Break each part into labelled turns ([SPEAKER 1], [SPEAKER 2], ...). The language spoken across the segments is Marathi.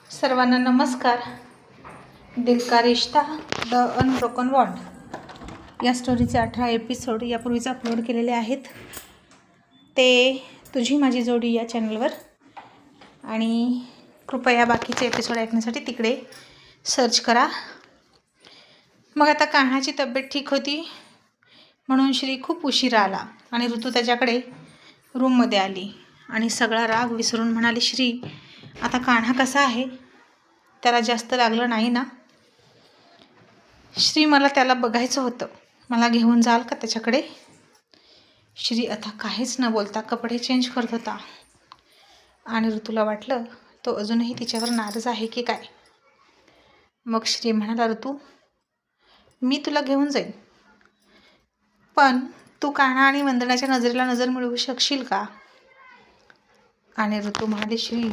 [SPEAKER 1] सर्वांना नमस्कार. दिल का रिश्ता द अनब्रोकन बॉन्ड या स्टोरीचे 18 एपिसोड यापूर्वीच अपलोड केलेले आहेत. ते तुझी माझी जोडी या चॅनलवर, आणि कृपया बाकीचे एपिसोड ऐकण्यासाठी तिकडे सर्च करा. मग आता कान्हाची तब्येत ठीक होती म्हणून श्री खूप उशिरा आला आणि ऋतू त्याच्याकडे रूममध्ये आली आणि सगळा राग विसरून म्हणाली, श्री आता कान्हा कसा आहे? त्याला जास्त लागलं नाही ना? श्री मला त्याला बघायचं होतं, मला घेऊन जाल का त्याच्याकडे? श्री आता काहीच न बोलता कपडे चेंज करत होता आणि ऋतूला वाटलं तो अजूनही तिच्यावर नाराज आहे की काय. मग श्री म्हणाला, ऋतू मी तुला घेऊन जाईन, पण तू कान्हा आणि वंदनाच्या नजरेला नजर मिळवू शकशील का? आणि ऋतू म्हणाली, श्री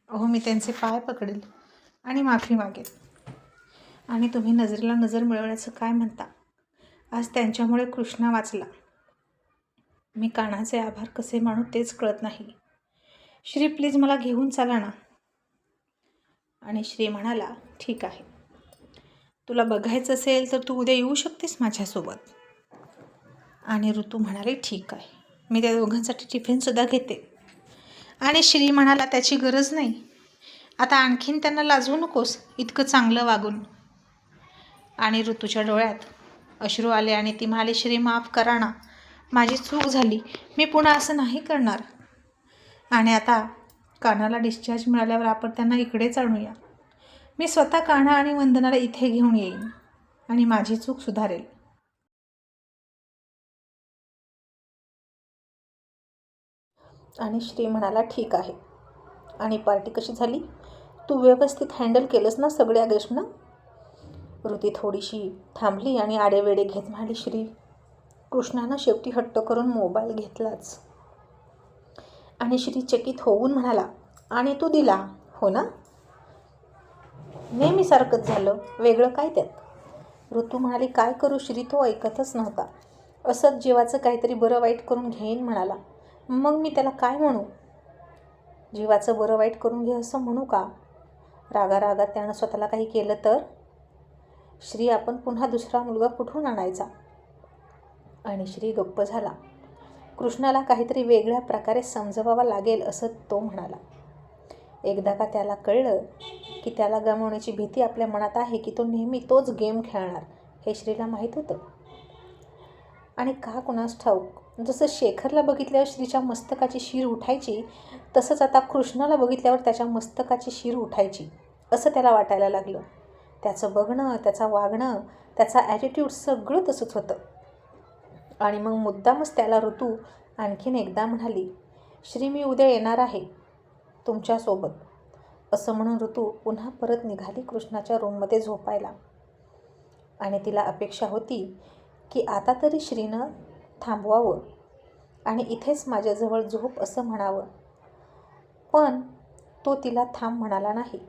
[SPEAKER 1] अहो मी त्यांचे पाय पकडेल आणि माफी मागेल. आणि तुम्ही नजरेला नजर मिळवण्याचं काय म्हणता? आज त्यांच्यामुळे कृष्णा वाचला. मी कान्हाचे आभार कसे मानू तेच कळत नाही. श्री प्लीज मला घेऊन चला ना. आणि श्री म्हणाला, ठीक आहे, तुला बघायचं असेल तर तू उद्या येऊ शकतेस माझ्यासोबत. आणि ऋतू म्हणाली, ठीक आहे, मी त्या दोघांसाठी टिफिनसुद्धा घेते. आणि श्री म्हणाला, त्याची गरज नाही, आता आणखीन त्यांना लाजवू नकोस इतकं चांगलं वागून. आणि ऋतूच्या डोळ्यात अश्रू आले आणि ती म्हणाली, श्री माफ करा ना, माझी चूक झाली, मी पुन्हा असं नाही करणार. आणि आता कान्हाला डिस्चार्ज मिळाल्यावर आपण त्यांना इकडेच आणूया. मी स्वतः कान्हा आणि वंदनाला इथे घेऊन येईन आणि माझी चूक सुधारेल. आणि श्री म्हणाला, ठीक आहे. आणि पार्टी कशी झाली? तू व्यवस्थित हँडल केलंस ना सगळ्या गोष्टींना? ऋती थोडीशी थांबली आणि आडेवेडे घेत म्हणाली, श्री कृष्णानं शेवटी हट्ट करून मोबाईल घेतलाच. आणि श्री चकित होऊन म्हणाला, आणि तू दिला हो ना? नेहमीसारखंच झालं, वेगळं काय त्यात? ऋतू म्हणाली, काय करू श्री, तो ऐकतच नव्हता. असंच जीवाचं काहीतरी बरं वाईट करून घेईन म्हणाला. मग मी त्याला काय म्हणू? जीवाचं बरं वाईट करून घे असं म्हणू का? रागारागात त्यानं स्वतःला काही केलं तर? श्री आपण पुन्हा दुसरा मुलगा कुठून आणायचा? आणि श्री गप्प झाला. कृष्णाला काहीतरी वेगळ्या प्रकारे समजवावा लागेल असं तो म्हणाला. एकदा का त्याला कळलं की त्याला गमावण्याची भीती आपल्या मनात आहे की तो नेहमी तोच गेम खेळणार हे श्रीला माहीत होतं. आणि का कुणास ठाऊक, जसं शेखरला बघितल्यावर श्रीच्या मस्तकाची शीर उठायची, तसंच आता कृष्णाला बघितल्यावर त्याच्या मस्तकाची शीर उठायची असं त्याला वाटायला लागलं. त्याचं बघणं, त्याचं वागणं, त्याचा ॲटिट्यूड सगळं तसंच होतं. आणि मग मुद्दामच त्याला ऋतू आणखीन एकदा म्हणाली, श्री मी उद्या येणार आहे तुमच्यासोबत. असं म्हणून ऋतू पुन्हा परत निघाली कृष्णाच्या रूममध्ये झोपायला. आणि तिला अपेक्षा होती की आता तरी श्रीनं थांबवावं आणि इथेच माझ्याजवळ झोप असं म्हणावं, पण तो तिला थांब म्हणाला नाही.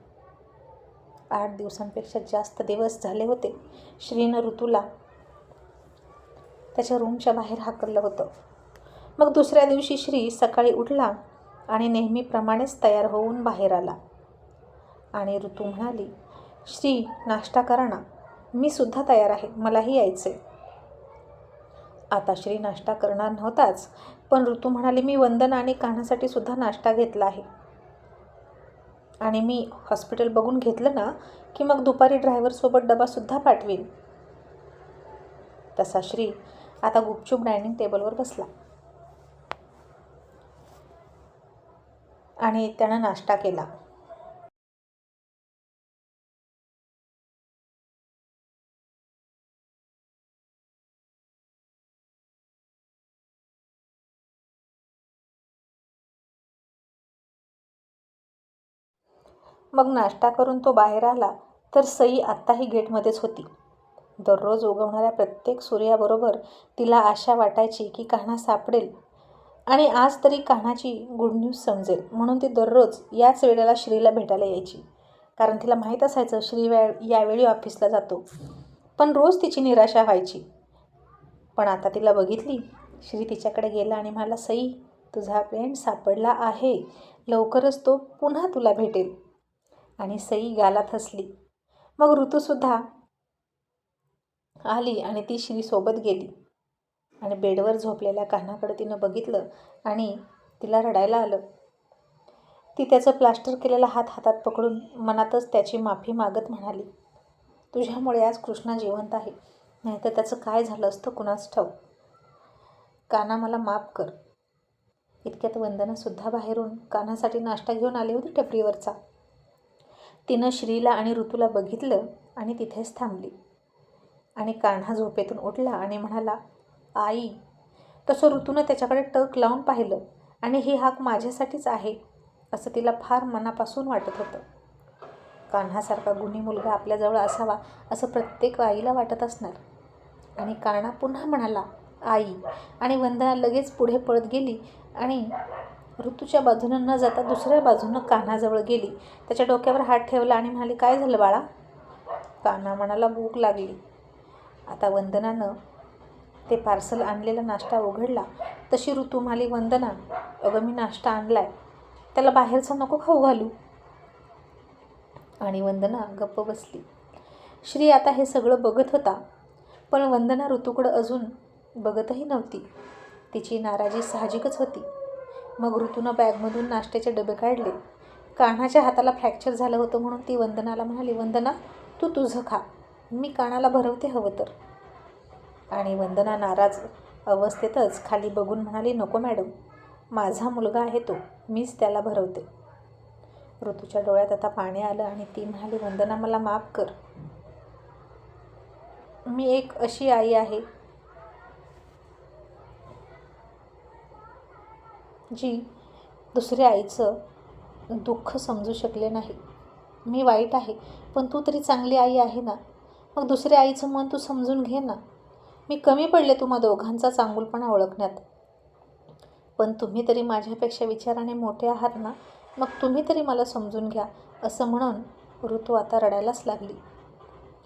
[SPEAKER 1] 8 दिवसांपेक्षा जास्त दिवस झाले होते श्रीनं ऋतूला त्याच्या रूमच्या बाहेर हाकललं होतं. मग दुसऱ्या दिवशी श्री सकाळी उठला आणि नेहमीप्रमाणेच तयार होऊन बाहेर आला. आणि ऋतू म्हणाली, श्री नाश्ता करा ना, मी सुद्धा तयार आहे, मलाही यायचे. आता श्री नाश्ता करणार नव्हताच, पण ऋतू म्हणाली, मी वंदना आणि कान्हासाठी सुद्धा नाश्ता घेतला आहे. आणि मी हॉस्पिटल बघून घेतलं ना की मग दुपारी ड्रायव्हरसोबत डबासुद्धा पाठवीन. तसा श्री आता गुपचूप डायनिंग टेबलवर बसला आणि त्यानं नाश्ता केला. मग नाश्ता करून तो बाहेर आला तर सई आत्ताही गेटमध्येच होती. दररोज उगवणाऱ्या प्रत्येक सूर्याबरोबर तिला आशा वाटायची की कान्हा सापडेल आणि आज तरी कान्हाची गुड न्यूज समजेल म्हणून ती दररोज याच वेळेला श्रीला भेटायला यायची. कारण तिला माहीत असायचं श्री यावेळी ऑफिसला जातो. पण रोज तिची निराशा व्हायची. पण आता तिला बघितली, श्री तिच्याकडे गेला आणि म्हणाला, सई तुझा फ्रेंड सापडला आहे, लवकरच तो पुन्हा तुला भेटेल. आणि सई गालात हसली. मग ऋतूसुद्धा आली आणि ती श्रीसोबत गेली. आणि बेडवर झोपलेल्या कान्हाकडे तिनं बघितलं आणि तिला रडायला आलं. ती त्याचं प्लास्टर केलेला हात हातात पकडून मनातच त्याची माफी मागत म्हणाली, तुझ्यामुळे आज कृष्णा जिवंत आहे, नाहीतर त्याचं काय झालं असतं कुणास ठाऊक. कान्हा मला माफ कर. इतक्यात वंदनासुद्धा बाहेरून कान्हासाठी नाश्ता घेऊन आली होती टपरीवरचा. तिनं श्रीला आणि ऋतूला बघितलं आणि तिथेच थांबली. आणि कान्हा झोपेतून उठला आणि म्हणाला, आई. तसं ऋतूनं त्याच्याकडे टक लावून पाहिलं आणि ही हाक माझ्यासाठीच आहे असं तिला फार मनापासून वाटत होतं. कान्हासारखा गुणी मुलगा आपल्याजवळ असावा असं प्रत्येक आईला वाटत असणार. आणि कान्हा पुन्हा म्हणाला, आई. आणि वंदना लगेच पुढे पळत गेली आणि ऋतूच्या बाजूनं न जाता दुसऱ्या बाजूनं कान्हाजवळ गेली. त्याच्या डोक्यावर हात ठेवला आणि म्हणाली, काय झालं बाळा? कान्हा म्हणाला, भूक लागली. आता वंदनानं ते पार्सल आणलेला नाश्ता उघडला तशी ऋतू म्हणाली, वंदना, अगं मी नाश्ता आणलाय, त्याला बाहेरचं नको खाऊ घालू. आणि वंदना गप्प बसली. श्री आता हे सगळं बघत होता, पण वंदना ऋतूकडं अजून बघतही नव्हती. तिची नाराजी साहजिकच होती. मग ऋतूनं बॅगमधून नाश्त्याचे डबे काढले. कान्हाच्या हाताला फ्रॅक्चर झालं होतं म्हणून ती वंदनाला म्हणाली, वंदना, तू तुझं खा, मी कानाला भरवते हवं तर. आणि वंदना नाराज अवस्थेतच खाली बघून म्हणाली, नको मॅडम, माझा मुलगा आहे तो, मीच त्याला भरवते. ऋतूच्या डोळ्यात आता पाणी आलं आणि ती म्हणाली, वंदना, मला माफ कर. मी एक अशी आई आहे जी दुसऱ्या आईचं दुःख समजू शकले नाही. मी वाईट आहे, पण तू तरी चांगली आई आहे ना, मग दुसऱ्या आईचं मन तू समजून घे ना. मी कमी पडले तुम्हा दोघांचा चांगुलपणा ओळखण्यात, पण तुम्ही तरी माझ्यापेक्षा विचाराने मोठे आहात ना, मग तुम्ही तरी मला समजून घ्या. असं म्हणून ऋतू आता रडायलाच लागली.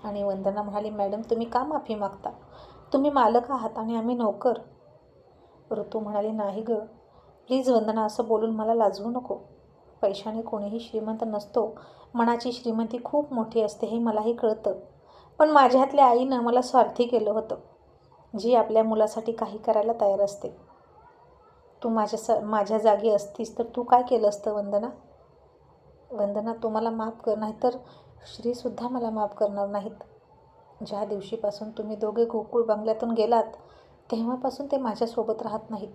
[SPEAKER 1] आणि वंदना म्हणाली, मॅडम, तुम्ही का माफी मागता? तुम्ही मालक आहात आणि आम्ही नोकर. ऋतू म्हणाली, नाही गं, प्लीज वंदना, असं बोलून मला लाजवू नको. पैशाने कोणीही श्रीमंत नसतो, मनाची श्रीमंती खूप मोठी असते हे मलाही कळतं, पण माझ्यातल्या आईनं मला स्वार्थी केलं होतं, जी आपल्या मुलासाठी काही करायला तयार असते. तू माझ्या जागी असतीस तर तू काय केलं असतं वंदना? वंदना, तू मला माफ कर, नाहीतर श्रीसुद्धा मला माफ करणार नाहीत. ज्या दिवशीपासून तुम्ही दोघे गोकुळ बंगल्यातून गेलात तेव्हापासून ते माझ्यासोबत राहत नाहीत.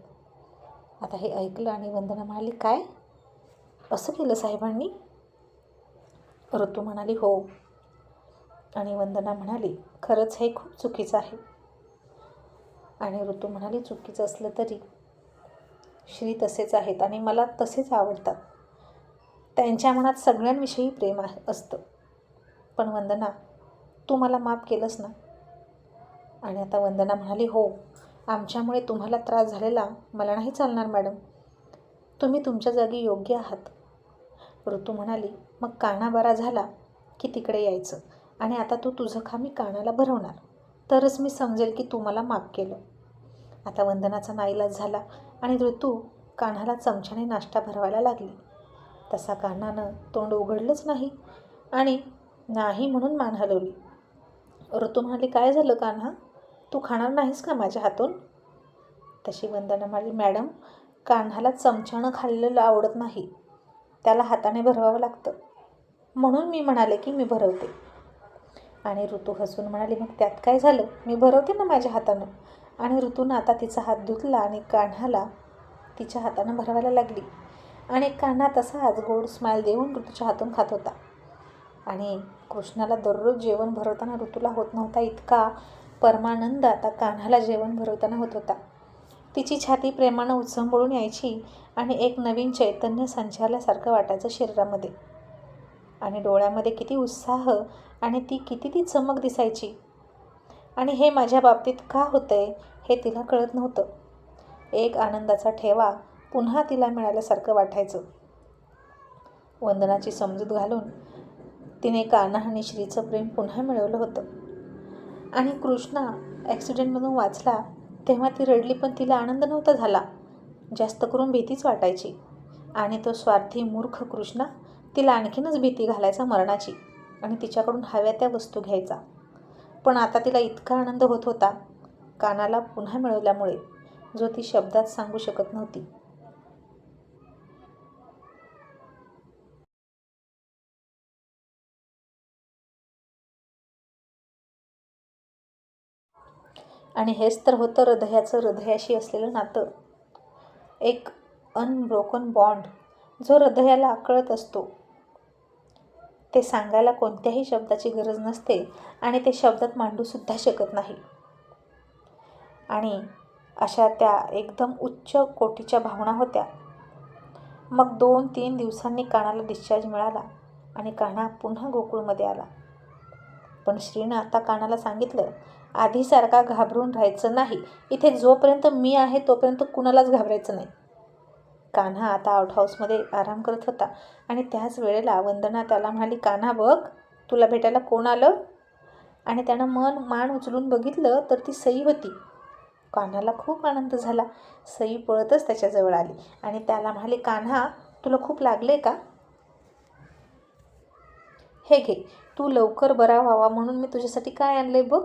[SPEAKER 1] आता हे ऐकलं आणि वंदना म्हणाली, काय असं केलं साहेबांनी? ऋतू म्हणाली, हो. आणि वंदना म्हणाली, खरंच हे खूप चुकीचं आहे. आणि ऋतू म्हणाली, चुकीचं असलं तरी श्री तसेच आहेत आणि मला तसेच आवडतात. त्यांच्या मनात सगळ्यांविषयी प्रेम असतं. पण वंदना, तू मला माफ केलंस ना? आणि आता वंदना म्हणाली, हो, आमच्यामुळे तुम्हाला त्रास झालेला मला नाही चालणार मॅडम. तुम्ही तुमच्या जागी योग्य आहात. ऋतू म्हणाली, मग कान्हा बरा झाला की तिकडे यायचं आणि आता तू तुझं खा, मी कानाला भरवणार, तरच मी समजेल की तू मला माफ केलं. आता वंदनाचा नाईलाज झाला आणि ऋतू कान्हाला चमच्याने नाश्ता भरवायला लागली. तसा कान्हानं तोंड उघडलंच नाही आणि नाही म्हणून मान हलवली. ऋतू म्हणाली, काय झालं कान्हा, तू खाणार नाहीस का माझ्या हातून? तशी वंदना म्हणाली, मॅडम, कान्हाला चमच्यानं खाल्लेलं आवडत नाही, त्याला हाताने भरवावं लागतं, म्हणून मी म्हणाले की मी भरवते. आणि ऋतू हसून म्हणाली, मग त्यात काय झालं, मी भरवते ना माझ्या हातानं. आणि ऋतूनं आता तिचा हात धुतला आणि कान्हाला तिच्या हातानं भरवायला लागली. आणि कान्हा तसाच गोड स्माईल देऊन ऋतूच्या हातून खात होता. आणि कृष्णाला दररोज जेवण भरवताना ऋतूला होत नव्हता इतका परमानंद आता कान्हाला जेवण भरवताना होत होता. तिची छाती प्रेमानं उचंबळून यायची आणि एक नवीन चैतन्य संचारल्यासारखं वाटायचं शरीरामध्ये. आणि डोळ्यामध्ये किती उत्साह आणि किती चमक दिसायची. आणि हे माझ्या बाबतीत का होतंय हे तिला कळत नव्हतं. एक आनंदाचा ठेवा पुन्हा तिला मिळाल्यासारखं वाटायचं. वंदनाची समजूत घालून तिने कान्हा आणि श्रीचं प्रेम पुन्हा मिळवलं होतं. आणि कृष्णा ॲक्सिडेंटमधून वाचला तेव्हा ती रडली, पण तिला आनंद नव्हता झाला, जास्त करून भीतीच वाटायची. आणि तो स्वार्थी मूर्ख कृष्णा तिला आणखीनच भीती घालायचा मरणाची आणि तिच्याकडून हव्या त्या वस्तू घ्यायचा. पण आता तिला इतका आनंद होत होता कानाला पुन्हा मिळवल्यामुळे, जो ती शब्दात सांगू शकत नव्हती. आणि हेच तर होतं हृदयाचं हृदयाशी असलेलं नातं, एक अनब्रोकन बॉन्ड जो हृदयाला कळत असतो. ते सांगायला कोणत्याही शब्दाची गरज नसते आणि ते शब्दात मांडूसुद्धा शकत नाही. आणि अशा त्या एकदम उच्च कोटीच्या भावना होत्या. मग 2-3 दिवसांनी कानाला डिस्चार्ज मिळाला आणि कान्हा पुन्हा गोकुळमध्ये आला. पण श्रीनं आता कानाला सांगितलं, आधीसारखा घाबरून राहायचं नाही. इथे जोपर्यंत मी आहे तोपर्यंत कुणालाच घाबरायचं नाही. कान्हा आता आउट हाऊसमध्ये आराम करत होता आणि त्याच वेळेला वंदना त्याला म्हणाली, कान्हा बघ, तुला भेटायला कोण आलं? आणि त्यानं मान उचलून बघितलं तर ती सई होती. कान्हाला खूप आनंद झाला. सई पळतच त्याच्याजवळ आली आणि त्याला म्हणाली, कान्हा, तुला खूप लागले का? हे घे, तू लवकर बरा व्हावा म्हणून मी तुझ्यासाठी काय आणले बघ.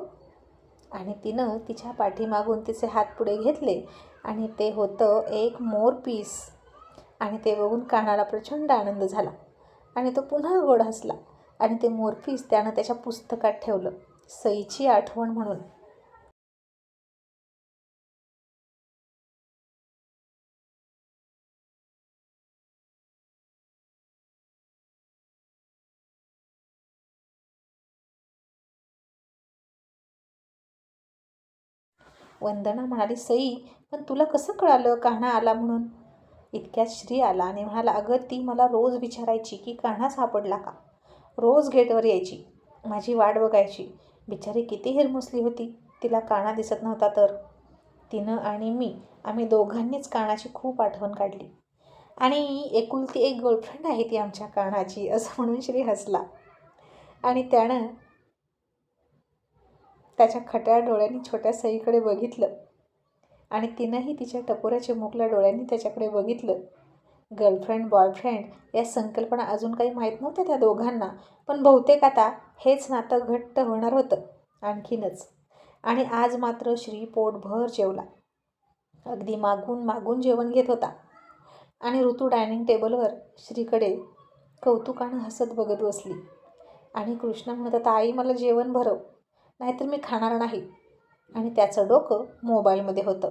[SPEAKER 1] आणि तिनं तिच्या पाठीमागून तिचे हात पुढे घेतले आणि ते होतं एक मोरपीस. आणि ते बघून कान्हाला प्रचंड आनंद झाला आणि तो पुन्हा गोड हसला आणि ते मोरपीस त्यानं त्याच्या पुस्तकात ठेवलं, सईची आठवण म्हणून. वंदना म्हणाली, सई, पण तुला कसं कळालं कान्हा आला म्हणून? इतक्यात श्री आला आणि म्हणाला, अगं, ती मला रोज विचारायची की कान्हा सापडला का. रोज गेटवर यायची, माझी वाट बघायची. बिचारी किती हिरमुसली होती, तिला कान्हा दिसत नव्हता तर. तिनं आणि मी, आम्ही दोघांनीच कान्हाची खूप आठवण काढली. आणि एकुलती एक गर्लफ्रेंड आहे ती आमच्या कान्हाची, असं म्हणून श्री हसला. आणि त्यानं त्याच्या खट्या डोळ्यांनी छोट्या सईकडे बघितलं आणि तिनंही तिच्या टपोऱ्या चिमुकल्या डोळ्यांनी त्याच्याकडे बघितलं. गर्लफ्रेंड बॉयफ्रेंड या संकल्पना अजून काही माहीत नव्हत्या त्या दोघांना, पण बहुतेक आता हेच नातं घट्ट होणार होतं आणखीनच. आणि आज मात्र श्री पोटभर जेवला. अगदी मागून मागून जेवण घेत होता. आणि ऋतू डायनिंग टेबलवर श्रीकडे कौतुकानं हसत बघत बसली. आणि कृष्णा म्हणत होता, आई, मला जेवण भरव, नाहीतर मी खाणार नाही. आणि त्याचं डोकं मोबाईलमध्ये होतं.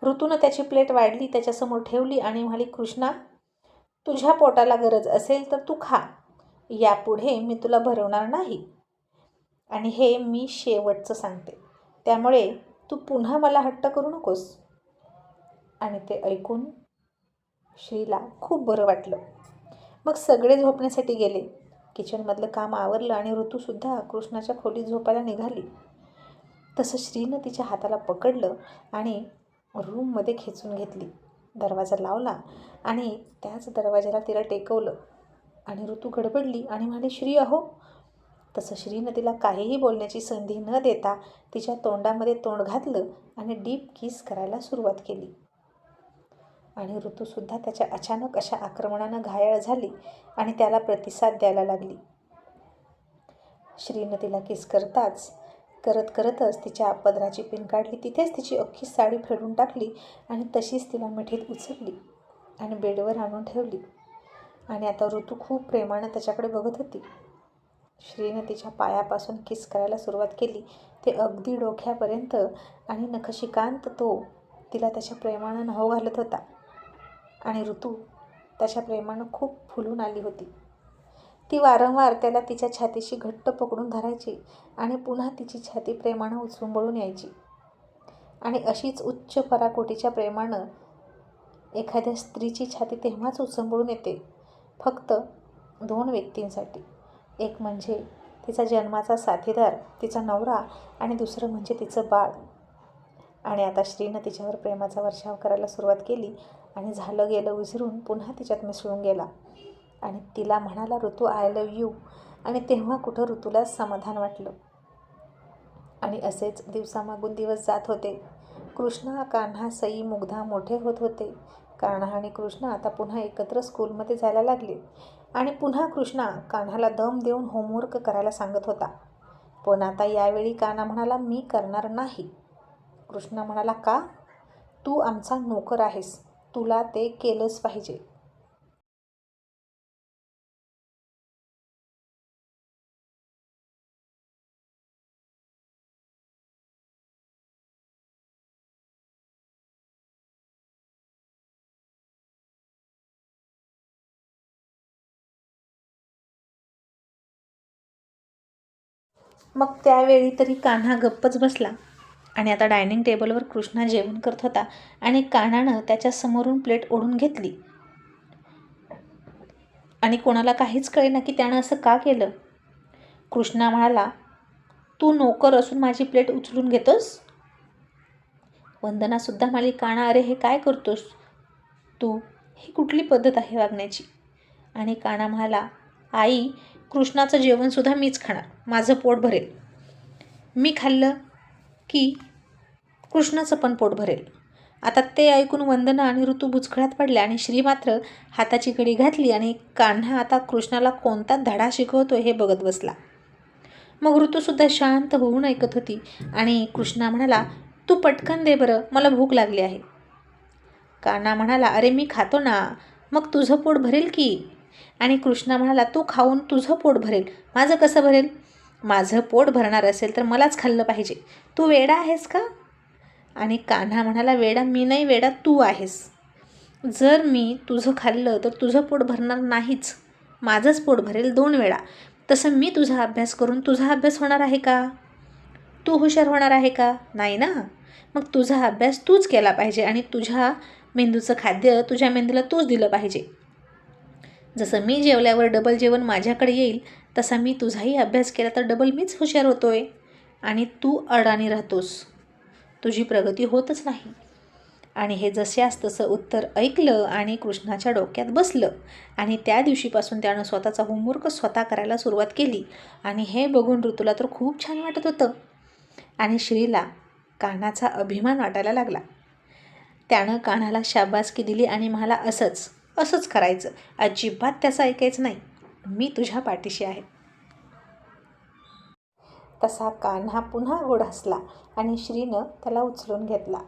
[SPEAKER 1] ऋतूनं त्याची प्लेट वाढली, त्याच्यासमोर ठेवली आणि म्हणाली, कृष्णा, तुझ्या पोटाला गरज असेल तर तू खा, यापुढे मी तुला भरवणार नाही. आणि हे मी शेवटचं सांगते, त्यामुळे तू पुन्हा मला हट्ट करू नकोस. आणि ते ऐकून श्रीला खूप बरं वाटलं. मग सगळे झोपण्यासाठी गेले. किचनमधलं काम आवरलं आणि ऋतूसुद्धा कृष्णाच्या खोलीत झोपायला निघाली. तसं श्रीनं तिच्या हाताला पकडलं आणि रूममध्ये खेचून घेतली. दरवाजा लावला आणि त्याच दरवाजाला तिला टेकवलं. आणि ऋतू गडबडली आणि म्हणाली, श्री, अहो. तसं श्रीनं तिला काहीही बोलण्याची संधी न देता तिच्या तोंडामध्ये तोंड घातलं आणि डीप किस करायला सुरुवात केली. आणि ऋतूसुद्धा त्याच्या अचानक अशा आक्रमणानं घायाळ झाली आणि त्याला प्रतिसाद द्यायला लागली. श्रीनं तिला किस करतच तिच्या पदराची पिन काढली, तिथेच तिची अख्खी साडी फेडून टाकली आणि तशीच तिला मिठीत उचलली आणि बेडवर आणून ठेवली. आणि आता ऋतू खूप प्रेमानं त्याच्याकडे बघत होती. श्रीनं तिच्या पायापासून किस करायला सुरुवात केली, ते अगदी डोक्यापर्यंत. आणि नखशिकांत तो तिला त्याच्या प्रेमानं न्हाऊ घालत होता. आणि ऋतू त्याच्या प्रेमानं खूप फुलून आली होती. ती वारंवार त्याला तिच्या छातीशी घट्ट पकडून धरायची आणि पुन्हा तिची छाती प्रेमानं उचंबळून यायची. आणि अशीच उच्च पराकोटीच्या प्रेमानं एखाद्या स्त्रीची छाती तेव्हाच उचंबळून येते, फक्त 2 व्यक्तींसाठी. एक म्हणजे तिचा जन्माचा साथीदार, तिचा नवरा, आणि दुसरं म्हणजे तिचं बाळ. आणि आता श्रीनं तिच्यावर प्रेमाचा वर्षाव करायला सुरुवात केली आणि झालं गेलं विसरून पुन्हा तिच्यात मिसळून गेला. आणि तिला म्हणाला, ऋतू, आय लव्ह यू. आणि तेव्हा कुठं ऋतूला समाधान वाटलं. आणि असेच दिवसामागून दिवस जात होते. कृष्णा, कान्हा, सई, मुग्धा मोठे होत होते. कान्हा आणि कृष्णा आता पुन्हा एकत्र स्कूलमध्ये जायला लागले. आणि पुन्हा कृष्णा कान्हाला दम देऊन होमवर्क करायला सांगत होता. पण आता यावेळी कान्हा म्हणाला, मी करणार नाही. कृष्णा म्हणाला, का? तू आमचा नोकर आहेस, तुला ते केलंच पाहिजे. मग त्यावेळी तरी कान्हा गप्पच बसला. आणि आता डायनिंग टेबलवर कृष्णा जेवण करत होता आणि कान्हानं त्याच्या समोरून प्लेट ओढून घेतली. आणि कोणाला काहीच कळेना की त्यानं असं का केलं. कृष्णा म्हणाला, तू नोकर असून माझी प्लेट उचलून घेतोस? वंदनासुद्धा म्हणाली, कान्हा अरे हे काय करतोस तू? ही कुठली पद्धत आहे वागण्याची? आणि कान्हा म्हणाला, आई, कृष्णाचं जेवणसुद्धा मीच खाणार, माझं पोट भरेल. मी खाल्लं की कृष्णाचं पण पोट भरेल. आता ते ऐकून वंदना आणि ऋतू बुचकळ्यात पडल्या आणि श्री मात्र हाताची कडी घातली आणि कान्हा आता कृष्णाला कोणता धडा शिकवतो हे बघत बसला. मग ऋतूसुद्धा शांत होऊन ऐकत होती. आणि कृष्णा म्हणाला, तू पटकन दे बरं, मला भूक लागली आहे. कान्हा म्हणाला, अरे मी खातो ना, मग तुझं पोट भरेल की. आणि कृष्णा म्हणाला, तू खाऊन तुझं पोट भरेल, माझं कसं भरेल? माझं पोट भरणार असेल तर मलाच खाल्लं पाहिजे. तू वेडा आहेस का? आणि कान्हा म्हणाला, वेडा मी नाही, वेडा तू आहेस. जर मी तुझं खाल्लं तर तुझं पोट भरणार नाहीच, माझंच पोट भरेल 2 वेळा. तसं मी तुझा अभ्यास करून तुझा अभ्यास होणार आहे का? तू हुशार होणार आहे का? नाही ना. मग तुझा अभ्यास तूच केला पाहिजे आणि तुझ्या मेंदूचं खाद्य तुझ्या मेंदूला तूच दिलं पाहिजे. जसं मी जेवल्यावर डबल जेवण माझ्याकडे येईल, तसा मी तुझाही अभ्यास केला तर डबल मीच हुशार होतोय आणि तू अडाणी राहतोस. तुझी प्रगती होतच नाही. आणि हे जशास तसं उत्तर ऐकलं आणि कृष्णाच्या डोक्यात बसलं. आणि त्या दिवशीपासून त्यानं स्वतःचा होमवर्क स्वतः करायला सुरुवात केली. आणि हे बघून ऋतूला तर खूप छान वाटत होतं. आणि श्रीला कान्हाचा अभिमान वाटायला लागला. त्यानं कान्हाला शाबासकी दिली आणि म्हणाला, असंच करायचं, अजिबात त्याचं ऐकायचं नाही, मी तुझ्या पाठीशी आहे. तसा कान्हा पुन्हा गोड हसला आणि श्रीनं त्याला उचलून घेतला.